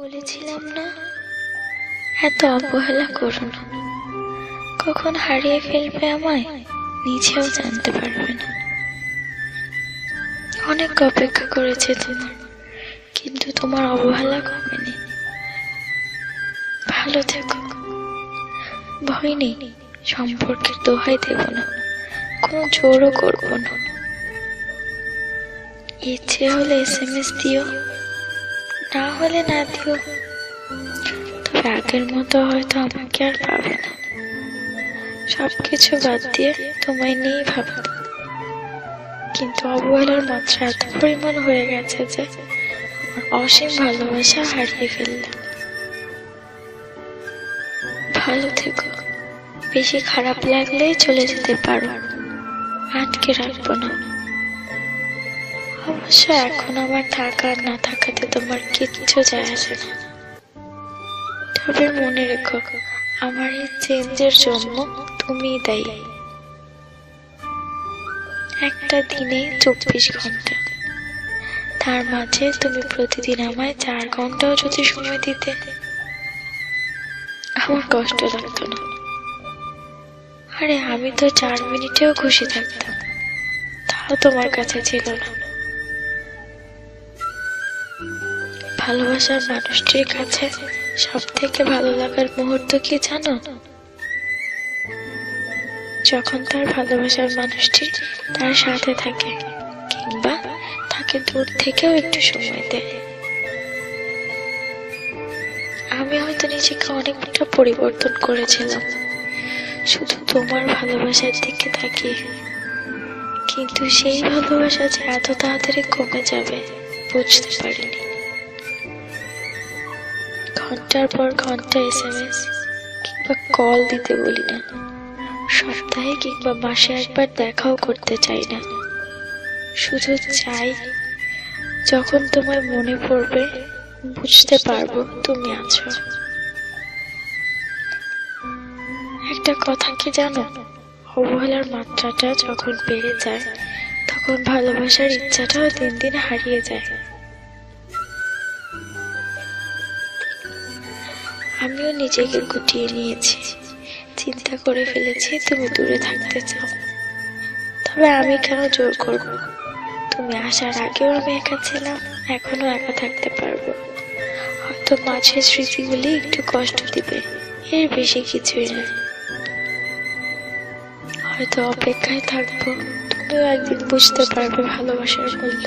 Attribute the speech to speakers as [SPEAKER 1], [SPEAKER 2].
[SPEAKER 1] বলেছিলাম না, এত অবহেলা করো না। কখন হারিয়ে ফেলবে আমায় নিজেও জানতে পারবে না। অনেক অপেক্ষা করেছে তোমার, কিন্তু তোমার অবহেলা কমেনি। ভালো থেকো, ভয় নেই। সম্পর্কের দোহাই দেব না, কোনো জোরও করবো না। ইচ্ছে হলে SMS দিও, না হলে না দিও। তবে আগের মতো হয়তো আমাকে আর পাবে না। সবকিছু বাদ দিয়ে তোমায় নিয়েই ভাবো। কিন্তু অবহেলার মাত্রা এত পরিমাণ হয়ে গেছে যে আমার অসীম ভালোবাসা হারিয়ে ফেললাম। ভালো থেকো, বেশি খারাপ লাগলেই চলে যেতে পারো, আটকে রাখবো না। অবশ্য এখন আমার থাকা আর না থাকাতে তোমার কিচ্ছু যায় আসে না। তবে মনে রেখো, আমার এই চেঞ্জের জন্য তুমিই দায়ী। একটা দিনে 24 ঘন্টা, তার মাঝে তুমি প্রতিদিন আমায় 4 ঘন্টাও যদি সময় দিতে, আমার কষ্ট লাগতো না। আরে আমি তো 4 মিনিটেও খুশি থাকতাম, তাও তোমার কাছে ছিল না। ভালোবাসার মানুষটির কাছে সব থেকে ভালো লাগার মুহূর্ত কি জানো? যখন তার ভালোবাসার মানুষটি তার সাথে থাকে, কিংবা তাকে দূর থেকেও একটু সময় দেয়। আমি হয়তো নিজেকে অনেকটা পরিবর্তন করেছিলাম শুধু তোমার ভালোবাসার দিকে তাকিয়ে, কিন্তু সেই ভালোবাসা যে এত তাড়াতাড়ি কমে যাবে বুঝতে পারিনি। ঘন্টার পর ঘন্টা SMS কিংবা কল দিতে বলি না, সপ্তাহে কিংবা মাসে একবার দেখাও করতে চাই না। শুধু চাই যখন তোমায় মনে পড়বে বুঝতে পারবো তুমি আছো। একটা কথা কি জানো, অবহেলার মাত্রাটা যখন বেড়ে যায় তখন ভালোবাসার ইচ্ছাটাও দিন দিন হারিয়ে যায়। আমিও নিজেকে গুটিয়ে নিয়েছি, চিন্তা করে ফেলেছি তুমি দূরে থাকতে চাও। তবে আমি কেন জোর করব? তুমি আসার আগেও আমি একা ছিলাম, এখনো একা থাকতে পারবো। হয়তো মাঝে স্মৃতিগুলি একটু কষ্ট দিবে, এর বেশি কিছুই না। হয়তো অপেক্ষায় থাকবো, তুমিও একদিন বুঝতে পারবে ভালোবাসার মূল্য।